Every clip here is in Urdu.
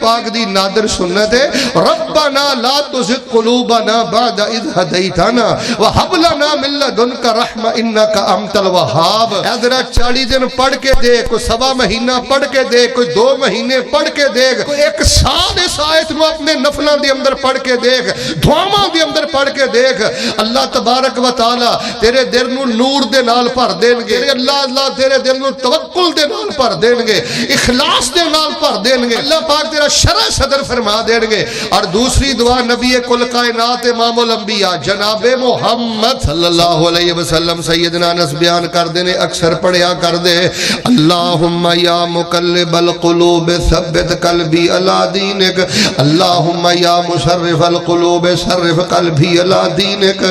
پاک دی نادر سنت ہے ربنا لا تزغ قلوبنا بعد اذ ہدیتنا وہب لنا من لدنک رحمہ انک انت الوہاب. حضرت 40 دن پڑھ کے دے, کوئی 1.25 مہینہ پڑھ کے دے, کوئی 2 مہینے پڑھ کے دے, کوئی 1 سال اس آیت نو اپنے نفلاں دے اندر پڑھ کے دیکھ, دعاواں دے اندر پڑھ کے دیکھ. اللہ تبارک و تعالی تیرے دل نو نور دے نال بھر دین گے. اللہ تیرے دل نو توکل دے نال بھر دین گے, اخلاص دے نال بھر دین گے. اللہ پاک تیرا شرح صدر فرما دین گے. اور دوسری دعا نبی کل کائنات امام الانبیاء جناب محمد صلی اللہ علیہ وسلم سیدنا انس بیان کر دینے اکثر پڑھیا کر دے اللہم یا مقلب القلوب ثبت قلبی علی دینک, اللہم یا مصرف القلوب صرف قلبی علی دینک.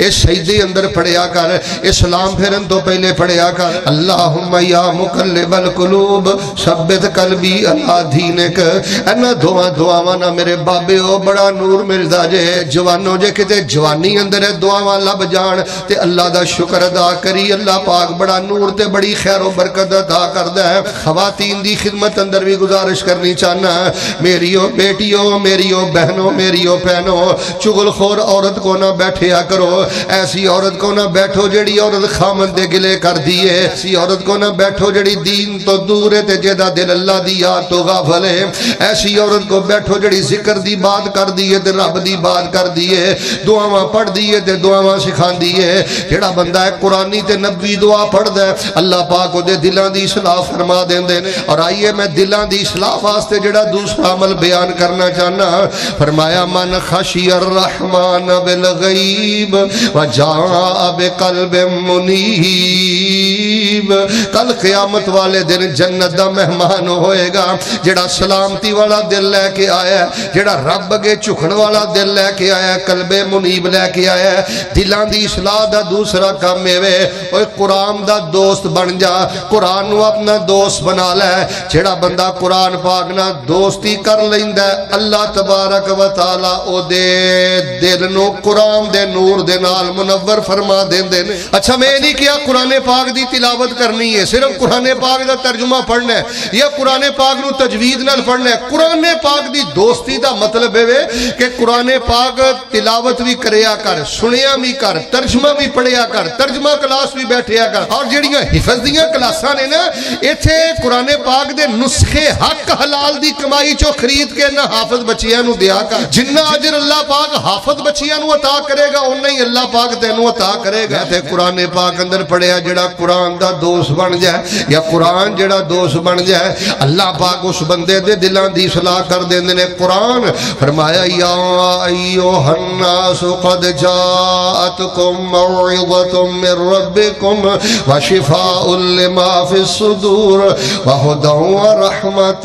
اس سجدے اندر پڑھیا کر, اسلام پھرن تو پہلے پڑھیا کر اللہم یا مقلب القلوب ثبت قلبی علی دینک. اینا دعاواں نہ میرے بابے ہو بڑا نور ملدا جے. جوانوں جے کتے جوانی اندر دعاواں لب جان تے اللہ دا شکر ادا کری. اللہ پاک بڑا نور تے بڑی خیر و برکت عطا کردا ہے. خواتین دی خدمت اندر بھی گزارش کرنی چاہنا میریو بیٹیوں, میریو بہنوں, میریو بہنوں, چغل خور عورت کو نہ بیٹھیا کرو. ایسی عورت کو نہ بیٹھو جڑی عورت خامن دے گلے کر دیے. ایسی عورت کو نہ بیٹھو جڑی دین تو دور ہے تے جیدہ دل اللہ دی یاد تو غافل ہے. ایسی عورت کو بیٹھو جڑی ذکر دی بات کر دیے تے رب دی بات کر دیے, دعاواں پڑھ دیے تے دعاواں سکھان دیے. جڑا بندہ ہے قرآنی تے نبوی دعا پڑھ دے اللہ پاک او دے دلاں دی اصلاح فرما دیندے نے. اور آئیے میں دلاں دی اصلاح واسطے جڑا دوسرا عمل بیان کرنا چاہنا. فرمایا من خشی الرحمن بالغیب وجاء بقلب منیب. کل قیامت والے دن جنت دا مہمان ہوئے گا جڑا سلامتی والا دل لے کے آیا ہے, جڑا رب اگے جھکن والا دل لے کے آیا ہے, قلب منیب لے کے آیا ہے. دلاں دی اصلاح دا دوسرا کام اے اوے قرآن دا دوست بن جا, قرآن نو اپنا دوست بنا لے. جڑا بندہ قرآن پاک نہ دوستی کر لیندا ہے اللہ تبارک و تعالی او دے دل نو قرآن دے نور دے نال منور فرما دیندے نے. اچھا میں نہیں کیا قرآن پاک دی تلاوت کرنی ہے, صرف قرآن پاک دا ترجمہ پڑھنا ہے یا قرآن پاک نو تجوید نال پڑھنا ہے. قرآن پاک دی دوستی دا مطلب ہے کہ قرآن پاک تلاوت بھی کریا کر, سنیا بھی کر, ترجمہ بھی پڑھیا کر, ترجمہ کلاس بھی بیٹھیا کر. اور جڑیاں حفظ دیاں کلاساں نے نا ایتھے قرآن پاک دے نسخے حق حلال دی کمائی چو خرید کے نہ حافظ بچیاں نو دیا کر. جنہ اجر اللہ پاک حافظ بچیاں نو عطا کرے گا انہی ہی اللہ پاک تینوں عطا کرے گا. تے قرآن پاک اندر پڑھیا جڑا قرآن دا دوست بن جائے یا قرآن جڑا دوست بن جائے اللہ پاک اس بندے دے دلاں دی اصلاح کر دیندے نے. قرآن فرمایا یا ایھا الناس قد جاءتکم موعظۃ من ربکم وشفاء لما فی الصدور وہدی ورحمۃ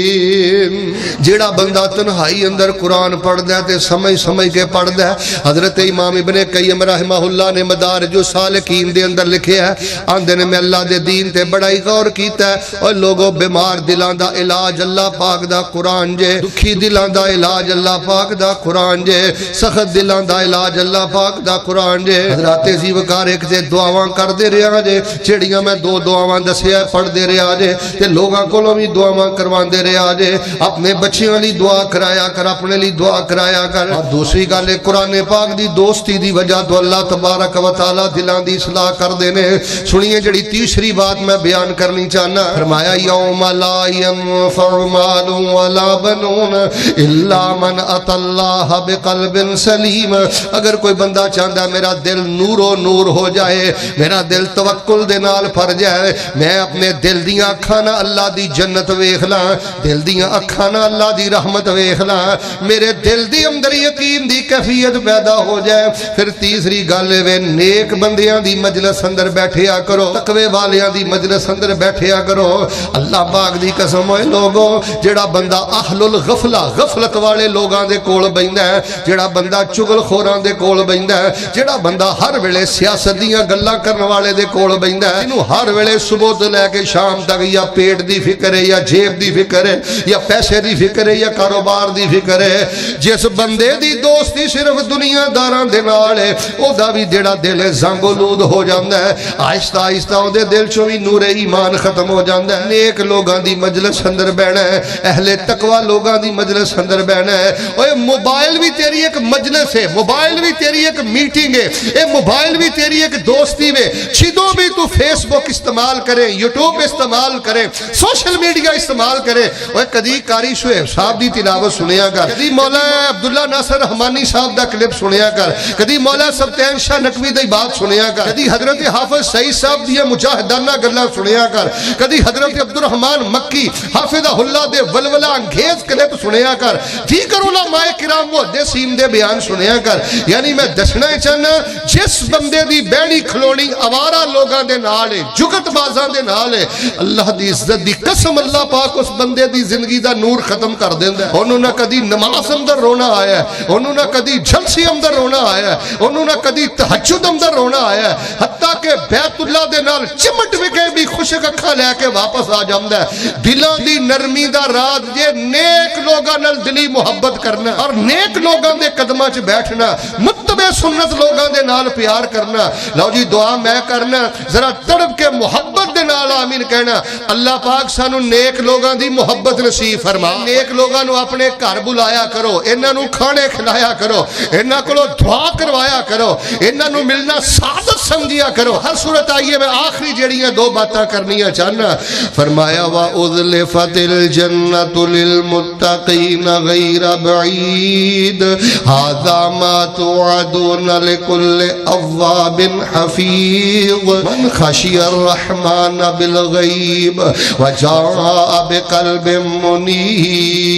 للمؤمنین. جیڑا بندہ تنہائی اندر قرآن پڑھ دے تے سمجھ کے پڑھ دے. حضرت امام ابن قیم رحمہ اللہ نے مدارج السالکین دے اندر لکھے ہے آندے نے میں اللہ دے دین تے بڑا ہی غور کیتا ہے. اور لوگوں بیمار دلاں دا علاج اللہ پاک دا قرآن جے, دکھی دلاں دا علاج اللہ پاک دا قرآن جے, سخت دلاں دا علاج اللہ پاک دا قرآن جے. حضرت زی وقار ایک دے دعاواں کر دے رہا جے, جڑیاں میں 2 دعاواں دسیا پڑھ دے رہا جے تے لوگاں کولوں بھی دعاواں کروان دے رہا جے. اپنے بچیاں لی دعا کرایا کر, اپنے لی دعا کرایا کر. اور دوسری گل ہے قرآن پاک دی دوستی دی وجہ تو اللہ تبارک و تعالی دلاں دی اصلاح کر دینے. سنیے جڑی تیسری بات میں بیان کرنی چاہنا. فرمایا یوم لا ينفع مال ولا بنون الا من اتى الله بقلب سلیم. اگر کوئی بندہ چاہتا میرا دل نور و نور ہو جائے, میرا دل توکل دے نال بھر جائے, میں اپنے دل دیاں اکھاں نال اللہ دی جنت ویکھ لاں, دل دیاں اکھاں نال اللہ دی رحمت ویکھ لاں, میرے دل دی اندر یقین دی کیفیت پیدا ہو جائے. پھر تیسری گل ہے نیک بندیاں دی مجلس اندر بیٹھیا کرو, تقوی والیاں دی مجلس اندر بیٹھیا کرو. اللہ پاک دی قسم ہوئے لوگوں جڑا بندہ اہل الغفلہ غفلت والے لوگاں دے کول بیندا ہے, جڑا بندہ چغل خوراں دے کول بیندا ہے, جڑا بندہ ہر ویلے سیاست دیاں گلاں کرن والے دے کول بیندا ہے, اینو ہر ویلے صبح تو لے کے شام تک یا پیٹ دی فکر ہے یا جیب دی فکر ہے یا پیسے دی فکر فکر ہے یا کاروبار دی فکر ہے. جس بندے دی دوستی صرف دنیا داراں دے نال ہے او دا بھی جڑا دل ہے زنگ آلود ہو جاندا ہے. آہستہ آہستہ او دے دل چوں بھی نور ایمان ختم ہو جاندا ہے. نیک لوگاں دی مجلس اندر بیٹھنا ہے, اہل تقوی لوگاں دی مجلس اندر بیٹھنا ہے. اوے موبائل بھی تیری ایک مجلس ہے, موبائل بھی تیری ایک میٹنگ ہے, اے موبائل بھی تیری ایک دوستی ہے. چھدوں بھی تو فیس بک استعمال کرے, یوٹیوب استعمال کرے, سوشل میڈیا استعمال کرے. اوے کدی قاری شعیب صاحب دی تلاوت سنیا کر, کدی مولا عبداللہ ناصر رحمانی صاحب دا کلپ سنیا کر, کدی مولا سبتین شاہ نقوی دی بات سنیا کر, کدی حضرت حافظ سعید صاحب دی مجاہدانہ گلاں سنیا کر, کدی حضرت عبدالرحمن مکی حافظہ اللہ دے ولولہ انگیز کلپ سنیا کر, دیگر علماء کرام محدثین دے بیان سنیا کر. یعنی میں دسنا چاہنا جس بندے دی بہنی کھلونی آوارہ لوگاں دے نال ہے, جگت بازاں دے نال ہے, اللہ دی عزت دی قسم اللہ پاک اس بندے دی زندگی دا نور ختم کر دیندا ہے. انہوں نہ کدی نماز اندر رونا آیا ہے, انہوں نہ کدی جلسی اندر رونا آیا ہے, انہوں نہ کدی تہجد اندر رونا آیا ہے, حتیٰ کہ بیت اللہ دے نال چمٹ وکے بھی خوشک اکھا لے کے واپس آ جاندا ہے. دلاں دی نرمی دا راز جے نیک لوگاں نال دلی محبت کرنا اور نیک لوگاں دے قدماں چ بیٹھنا, متبع سنت لوگاں دے نال پیار کرنا. لو جی دعا میں کرنا, ذرا تڑپ کے محبت دے نال آمین کہنا. اللہ پاک سانو نیک لوگاں دی محبت نصیب فرما. نیک لوگاں نو اپنے گھر بلایا کرو, انہاں نو کھانے کھلایا کرو, انہاں کولوں دعا کروایا کرو, انہاں نو ملنا سعادت سمجھیا کرو. ہر صورت آئیے میں آخری جڑیاں دو باتاں کرنیاں چاہنا. فرمایا وَأُذْلِفَتِ الْجَنَّةُ لِلْمُتَّقِينَ غَيْرَ بَعِيدٍ هَذَا مَا تُوعَدُونَ لِكُلِّ أَوَّابٍ حَفِيظٍ مَنْ خَشِيَ الرَّحْمَنَ بِالْغَيْبِ وَجَاءَ بِقَلْبٍ مُنِيبٍ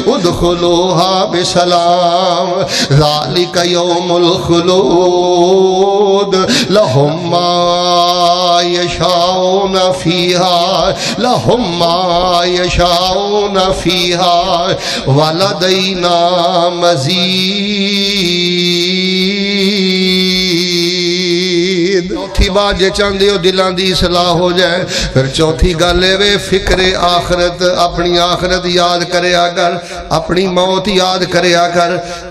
ادخلوها بسلام ذلك يوم الخلود لهم ما يشاءون فيها لهم ما يشاءون فيها ولدينا مزید. چوتھی بات جے چاندے ہو دلان دی اصلاح ہو جائے, پھر چوتھی گالے وے فکر آخرت, اپنی آخرت یاد کریا کر, اپنی موت یاد کریا کر,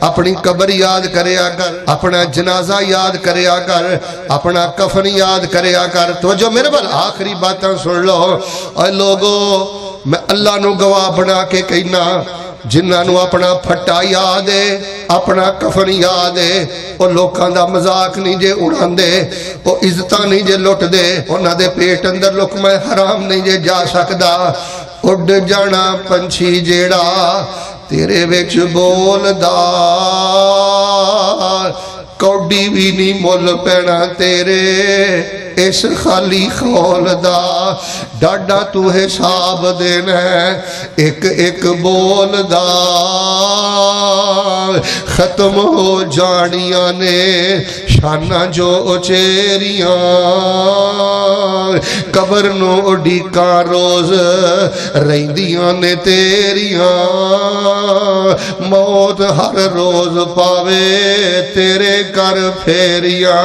اپنی قبر یاد کریا کر, اپنا جنازہ یاد کریا کر, اپنا کفن یاد کریا کر. تو جو میرے بل آخری باتاں سن لو. اے لوگو میں اللہ نو گواہ بنا کے کہنا, جنہاں نو اپنا پھٹا یاد ہے, اپنا کفن یاد ہے, وہ لوکاں دا مذاق نہیں جے اڑان دے, وہ عزتاں نہیں جے لٹ دے, انہاں دے پیٹ اندر لقمہ حرام نہیں جے جا سکدا. اڈ جانا پنچھی جیڑا تیرے وچ بولدا, کوڈی بھی نہیں مول پینا تیرے اس خالی خول دا. ڈاڈا تو حساب دینا ایک ایک بول دا, ختم ہو جانیاں نے شانہ جو اچیریاں, قبر نو اڈیکاں روز رہندیاں نے تیریاں, موت ہر روز پاوے تیرے کر پھیریاں.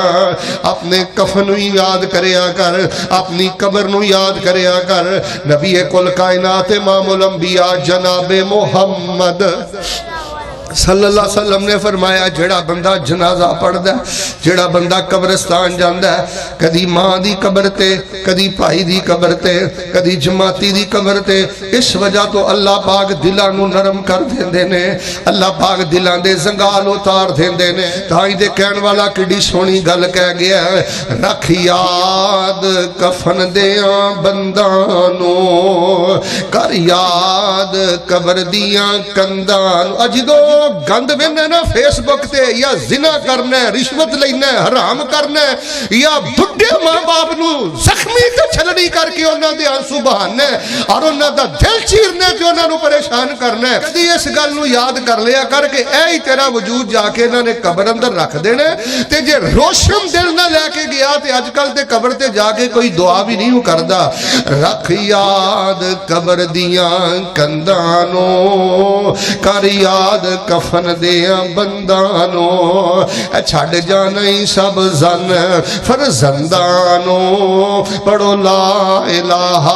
اپنے کفن یاد کریا کر, اپنی قبر نو یاد کریا کر. نبی کل کائنات امام الانبیاء جناب محمد صلی اللہ علیہ وسلم نے فرمایا جڑا بندہ جنازہ پڑھ دا, جڑا بندہ قبرستان جاندا ہے, کدی ماں دی قبر تے, کدی بھائی دی قبر تے, کدی جماعتی دی قبر تے, اس وجہ تو اللہ پاک دلاں نو نرم کر دیندے نے, اللہ پاک دلاں دے زنگال اتار دیندے نے. تاں دے کہن والا کڈی سونی گل کہہ گیا ہے, رکھ یاد کفن دیاں بنداں نو, کر یاد قبر دیاں کنداں نو. اجدو گند بننا نا فیس بک تے, یا زنا کرنا ہے, رشوت لینا ہے, حرام کرنا ہے, یا بڑھے ماں باپ نو زخمی تے چھلڑی کر کے انہاں دے آنسو بہانا ہے اور انہاں دا دل چیرنا جو انہاں نو پریشان کرنا ہے. کدی اس گل نو یاد کر لیا کر کے اے ہی تیرا وجود جا کے انہاں نے قبر اندر رکھ دینا تے جے روشن دل نہ لے کے گیا تے اج کل تے قبر تے جا کے کوئی دعا بھی نہیں کردا. رکھ یاد قبر دیاں کنداں نو, کر یاد کفن دیا بندانو چھڑ جانئی سب زن فرزندانو پڑھو لا الہ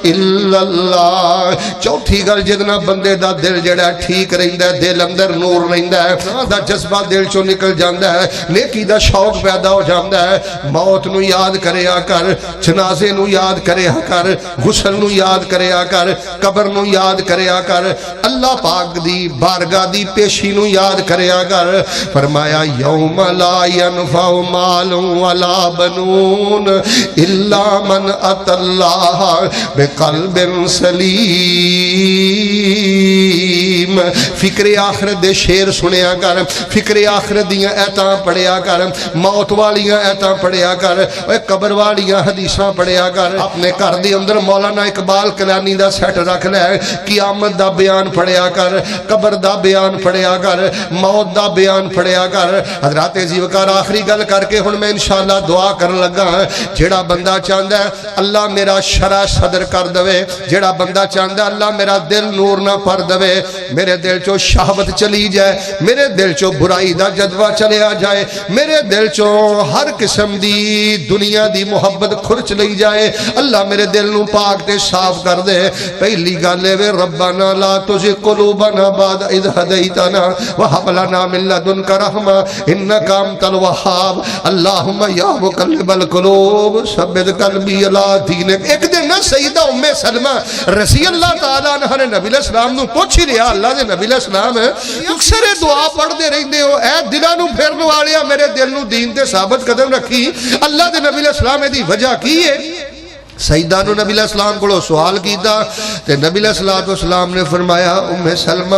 الا اللہ چوتھی گل جدنا بندے دا دل جڑا ٹھیک رہندا ہے دل اندر نور رہندا ہے دا جذبہ دل چوں نکل جاندا ہے نیکی دا شوق پیدا ہو جاندا ہے موت نو یاد کریا کر جنازے نو یاد کریا کر غسل نو یاد کریا کر قبر نو یاد کریا کر اللہ پاک دی بارگاہ دی پیشی نو یاد کریا کر فرمایا یوم لا ینفع مال ولا بنون الا من اتى اللہ بقلب سلیم فکر آخرت دے شیر سنیا کر فکر آخرت دیاں ایتاں پڑھیا کر موت والیاں ایتاں پڑھیا کر قبر والیاں حدیثاں پڑھیا کر اپنے گھر دی اندر مولانا اقبال کلانی دا سیٹ رکھ لے قیامت دا بیان پڑھیا کر قبر دا بیان پڑھیا کر موت دا بیان پڑھیا کر حضرات زیوکار آخری گل کر کے ہن میں انشاءاللہ دعا کر لگا جیڑا بندہ چاہندا ہے اللہ میرا شرع صدر کر دوے جیڑا بندہ چاہندا ہے اللہ میرا دل نور نہ پر دوے میرے دل چو شہوت چلی جائے میرے دل چو برائی دا جذبہ چلے آ جائے میرے دل چو ہر قسم دی دنیا دی محبت کھرچ لئی جائے اللہ میرے دل نو پاک تے صاف کر دے پہلی گالے وے ربنا لا تزغ قلوبنا بعد اذ ہدیتنا وہب لنا من لدنک رحمہ انک انت الوہاب اللہم یا مقلب القلوب ثبت قلبی علی دینک ایک دن نا سیدہ ام سلمہ رضی اللہ تعالیٰ عنہ نے نبی علیہ السلام نو پوچھ ہی رہا اللہ دے نبی علیہ السلام اکثر دعا پڑھ دے رہندے ہو اے دلانو پھرن والیا میرے دل نو دین تے ثابت قدم رکھی اللہ دے نبی علیہ السلام دی وجہ کی ہے سیدہ نو نبی علیہ السلام کو سوال کیتا تے نبی علیہ السلام نے فرمایا ام سلمہ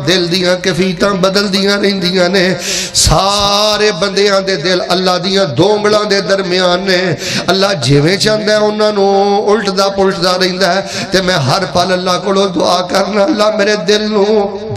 دل دیاں کفیتاں بدل دیاں رہندیاں نے سارے بندیاں دے دل اللہ دیاں دونگلاں دے درمیان نے اللہ جیویں چاہندا ہے انہاں نو الٹدا پلٹدا رہندا ہے تے میں ہر پل اللہ کو دعا کرنا اللہ میرے دل نو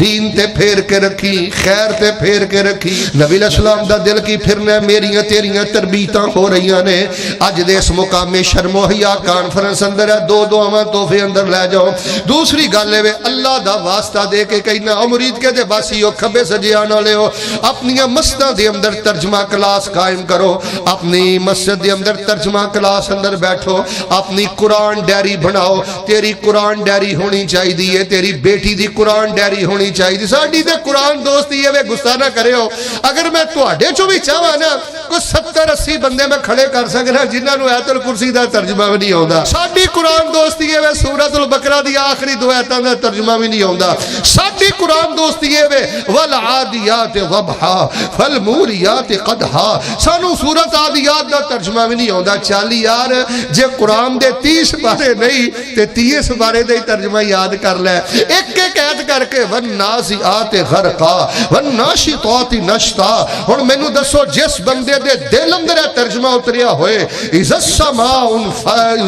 دین تے پھیر کے رکھی خیر تے پھیر کے رکھی نبی علیہ السلام دا دل کی پھرنا میریاں تیریاں تربیتاں ہو رہیاں نے اج دے اس مقام شرم و حیا کانفرنس اندر ہے دو دعاواں تحفے اندر لے جاؤ دوسری گل ہے اللہ دا واسطہ دے کے کہنا امید کے دے باسی ہو کھبے سجے آنے والے ہو اپنی مسجداں دے اندر ترجمہ کلاس قائم کرو اپنی مسجد دے اندر ترجمہ کلاس اندر بیٹھو اپنی قرآن ڈیری بناؤ تیری قرآن ڈیری ہونی چاہیے تیری بیٹی دی قرآن ڈیری ہونی چاہیے ساڈی تے قرآن دوستی ہے غصہ نہ کرے ہو اگر میں تواڈے چوں بھی چاہواں نا کوئی 70-80 بندے میں کھڑے کر سکنا جنہاں نو آیت الکرسی دا ترجمہ بھی نہیں آوندا ساڈی قرآن دوستی ہے سورۃ البقرہ دی آخری دو آیتاں دا ترجمہ بھی نہیں آوندا ساڈی قرآن دوستی ہے والعادیات ضبحا فالموریات قدحا سانو سورۃ عادیات دا ترجمہ بھی نہیں آوندا چل یار جے قرآن دے 30 بارے نہیں تے 30 بارے دے ترجمہ یاد کر لے ایک ایک آیت کر کے والنازعات غرقا والناشطات نشطا ہن مینوں دسو جس بندے دے دل اندر ترجمہ اتریا ہوئے اذا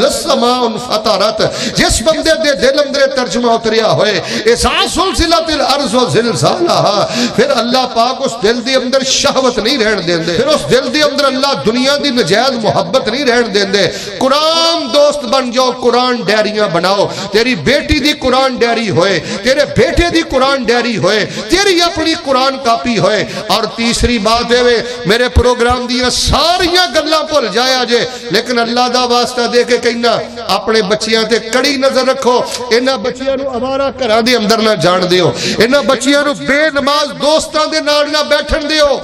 السماء فطرت جس بندے دے دل اندر ترجمہ اتریا ہوئے اذا زلزلت الارض زلزالها پھر اللہ پاک اس دل دے اندر شہوت نہیں رہن دیندے پھر اس دل دے اندر اللہ دنیا دی نجائز محبت نہیں رہن دیندے قرآن دوست بن جاؤ قرآن ڈیریاں بناؤ تیری بیٹی دی قرآن ڈیری ہوئے تیرے بیٹے دی قرآن ڈیری ہوئے تیری اپنی قرآن کاپی ہوئے اور تیسری بات ہے میرے پروگرام دیا ساریاں گلاں بھول جایا جے لیکن اللہ دا واسطہ دے کے کہنا اپنے بچیاں تے کڑی نظر رکھو انہاں بچیاں نو آوارہ گھراں دے اندر نہ جان دیو انہاں بچیاں نو بے نماز دوستاں دے نال نہ بیٹھن دیو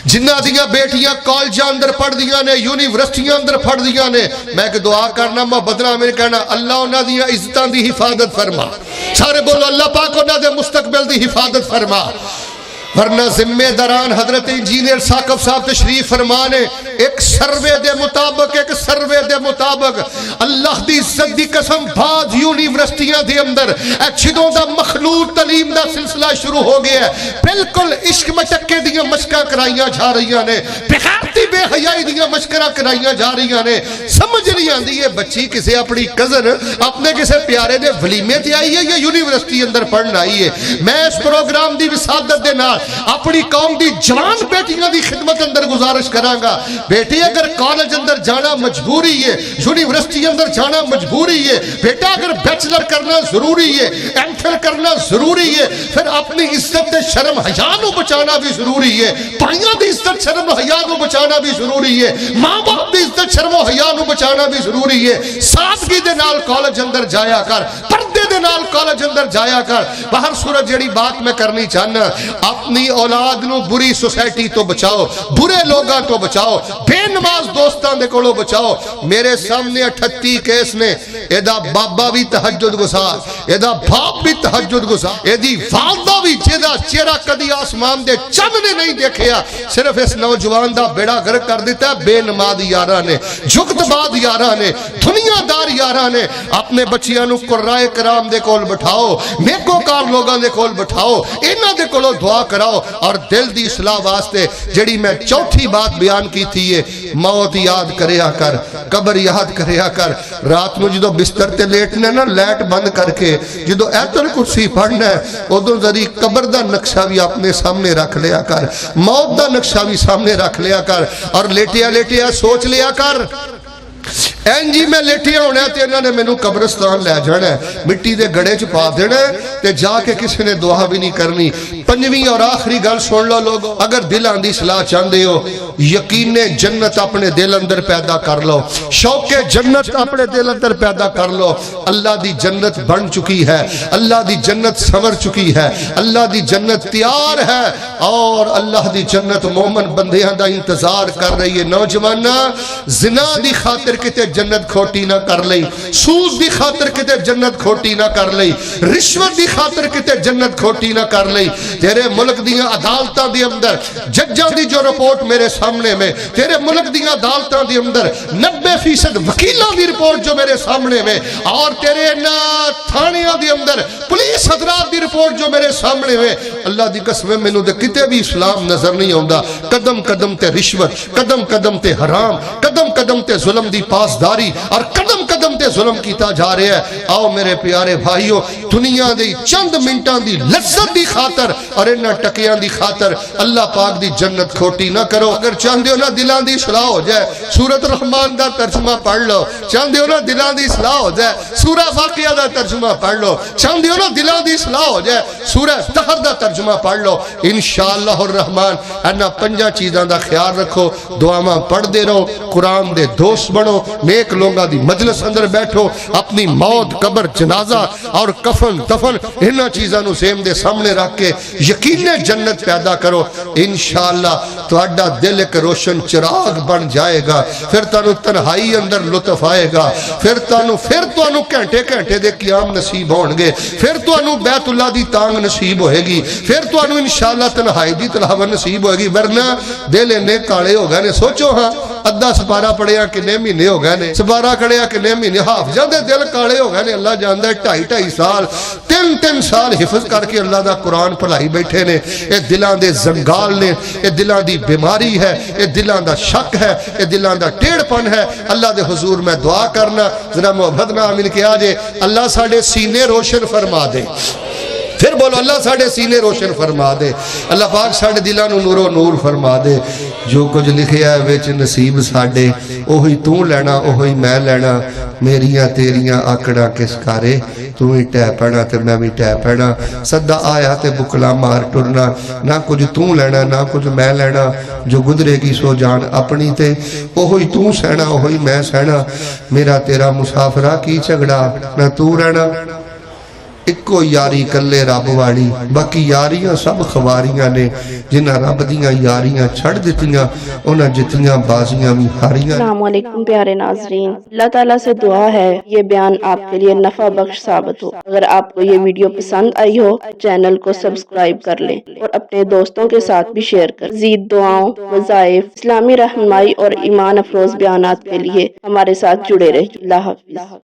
جنہ دیاں بیٹیاں کالجاں اندر پڑھ دیاں نے یونیورسٹیاں اندر پڑھ دیاں نے میں ایک دعا کرنا محبتنا میں کہنا اللہ انہاں دیاں عزتاں دی حفاظت فرما سارے بولو اللہ پاک انہاں دے مستقبل دی حفاظت فرما ورنہ ذمہ داران حضرت انجینئر ثاقب صاحب تشریف فرمانے ایک سروے دے مطابق اللہ دی عزت دی قسم بعض یونیورسٹیاں دے اندر چھدوں دا مخلوط تعلیم دا سلسلہ شروع ہو گیا ہے بالکل عشق مٹکے دیاں مشکاں کرائیاں جا رہیاں نے بغیرتی بے حیائی دیاں مشکرہ کرائیاں جا رہیاں نے سمجھ نہیں آندی ہے بچی کسے اپنی کزن اپنے کسے پیارے دے ولیمے تے آئی ہے یا یونیورسٹی اندر پڑھنا آئی ہے میں اس پروگرام دی وسادت دے نال اپنی قوم دی جوان بیٹیاں دی خدمت اندر گزارش کرانگا بیٹی اگر کالج اندر جانا مجبوری ہے یونیورسٹی اندر جانا مجبوری ہے بیٹا اگر بیچلر کرنا ضروری ہے ایم فل کرنا ضروری ہے پھر اپنی عزت شرم حیا نو بچانا بھی ضروری ہے پائیاں دی عزت شرم حیا نو بچانا بھی ضروری ہے ماں باپ دی عزت شرم حیا نو بچانا بھی ضروری ہے سادگی دے نال کالج اندر جایا کر پردے دے نال کالج اندر جایا کر باہر صورت جڑی بات میں کرنی چاہنا اپنی اولاد نو بری سوسائٹی تو بچاؤ برے لوگاں تو بچاؤ بے نماز دوستان دے کولو بچاؤ میرے سامنے 38 کیس نے ایدہ بابا بھی تہجد گزار ایدہ باپ بھی تہجد گزار ایدی والدہ بھی جیدہ چیرہ کدی آسمان دے چند نے نہیں دیکھیا صرف اس نوجوان دا بیڑا گرک کر دیتا ہے بے نماز یارہ نے جگت بعد یارہ نے دنیا دار یارہ نے اپنے بچیانو قرآن کرام دے کول بٹھاؤ نیکو کار لوگاں دے کول بٹھاؤ انہ دے کولو دعا کراؤ اور دل دی اصلاح واسطے جڑی میں چوتھی بات بیان کی تھی یہ موت یاد کریا کر قبر یاد کریا کر رات میں جدو بستر تے لیٹنے نا لیٹ بند کر کے جدو ایت الکرسی پڑھنا ہے ادھر ذری قبر دا نقشہ بھی اپنے سامنے رکھ لیا کر موت دا نقشہ بھی سامنے رکھ لیا کر اور لیٹیا سوچ لیا کر این جی میں لیٹیا ہونا ہے تے انہوں نے میں قبرستان لے جانا ہے مٹی دے گڑے چھپا دینا ہے تے جا کے کسی نے دعا بھی نہیں کرنی پنجویں اور آخری گل سن لو لوگو اگر دل اندی صلاح چاندے ہو یقین جنت اپنے دل اندر پیدا کر لو شوق جنت اپنے دل اندر پیدا کر لو اللہ دی جنت بن چکی ہے اللہ دی جنت سمر چکی ہے اللہ دی جنت تیار ہے اور اللہ دی جنت مومن بندیاں دا انتظار کر رہی ہے نوجوانہ زنا دی خاطر کتے جنت کھوٹی نہ کر لئی سود دی خاطر کتے جنت کھوٹی نہ کر لئی رشوت دی خاطر کتے جنت کھوٹی نہ کر لئی تیرے ملک دیاں عدالتاں دی اندر ججاں دی جو رپورٹ میرے سامنے میں تیرے ملک دیاں عدالتاں دی اندر 90% وکیلاں دی رپورٹ جو میرے سامنے میں اور تیرے تھانیاں دی اندر پولیس حضرات دی رپورٹ جو میرے سامنے میں اللہ دی قسم میں نو دے کتے بھی اسلام نظر نہیں ہوندا قدم قدم تے رشوت قدم قدم تے حرام قدم قدم تے ظلم دی پاسداری اور قدم قدم تے ظلم کیتا جا رہے ہیں آؤ میرے پیارے بھائیو دنیا دی چند منٹان دی لذت دی خاطر اور انہا ٹکیاں دی خاطر اللہ پاک دی جنت کھوٹی نہ کرو اگر چاندے ہو نا دلان دی اصلاح ہو جائے سورت رحمان دا ترجمہ پڑھ لو چاندے ہو نا دلان دی اصلاح ہو جائے سورہ واقعہ دا ترجمہ پڑھ لو چاندے ہو نا دلان دی اصلاح ہو جائے سورہ تحر دا ترجمہ پڑھ لو انشاءاللہ الرحمن انہا پنجا چیزاں دا خیال رکھو دعاواں پڑھ دے رہو قرآن دے دوست بنو نیک لوگاں دی مجلس اندر بیٹھو اپنی موت قبر جنازہ اور کفن دفن انہاں چیزاں نو سیم دے سامنے رکھ کے یقین جنت پیدا کرو انشاءاللہ تو اڈا دل ایک روشن چراغ بن جائے گا پھر تانو تنہائی اندر لطف آئے گا پھر تانو گھنٹے گھنٹے دے قیام نصیب ہونگے پھر تانو بیت اللہ دی تانگ نصیب ہوئے گی پھر تانو انشاءاللہ تنہائی دی تلاوت نصیب ہوئے گی ورنہ دل نے کالے ہو گئے نے سوچو ہاں ادھا سپارہ پڑھیا کنے مہینے ہو گئے نے سپارہ کھڑیا کنے مہینے حافظاں دے دل کالے ہو گئے نے اللہ جاندا ہے 2.5 سال 3 سال حفظ کر کے اللہ دا قرآن پڑھائی بیٹھے نے اے دلان دے زنگال نے اے دلان دی بیماری ہے اے دلان دا شک ہے اے دلان دا ٹیڑ پن ہے اللہ دے حضور میں دعا کرنا ذرا محبت نہ آمین کیا جے اللہ ساڑھے سینے روشن فرما دے پھر بولو اللہ ساڑھے سینے روشن فرما دے اللہ پاک ساڑھے دلانو نور و نور فرما دے جو کچھ لکھیا ہے ویچ نصیب ساڑھے اوہی تو لینا اوہی میں لینا میریاں تیریاں آکڑا کس کارے تو ہی ٹہ پینا تے میں بھی ٹہ پینا صدہ آیا تے بکلا مار ٹرنا نہ کچھ تو لینا نہ کچھ میں لینا جو گدرے گی سو جان اپنی تے اوہی تو سہنا اوہی میں سہنا میرا تیرا مسافرہ کی چگڑا نہ تو رہنا اکو یاری کلے رب والی باقی یاریاں سب خواریاں نے جنہ رب دیاں یاریاں چھڑ دیتیاں انہاں جتیاں بازیاں بھی ہاریاں السلام علیکم پیارے ناظرین اللہ تعالیٰ سے دعا ہے یہ بیان آپ کے لیے نفع بخش ثابت ہو اگر آپ کو یہ ویڈیو پسند آئی ہو چینل کو سبسکرائب کر لیں اور اپنے دوستوں کے ساتھ بھی شیئر کر مزید دعاؤں وظائف اسلامی رہنمائی اور ایمان افروز بیانات کے لیے ہمارے ساتھ جڑے رہیں اللہ حافظ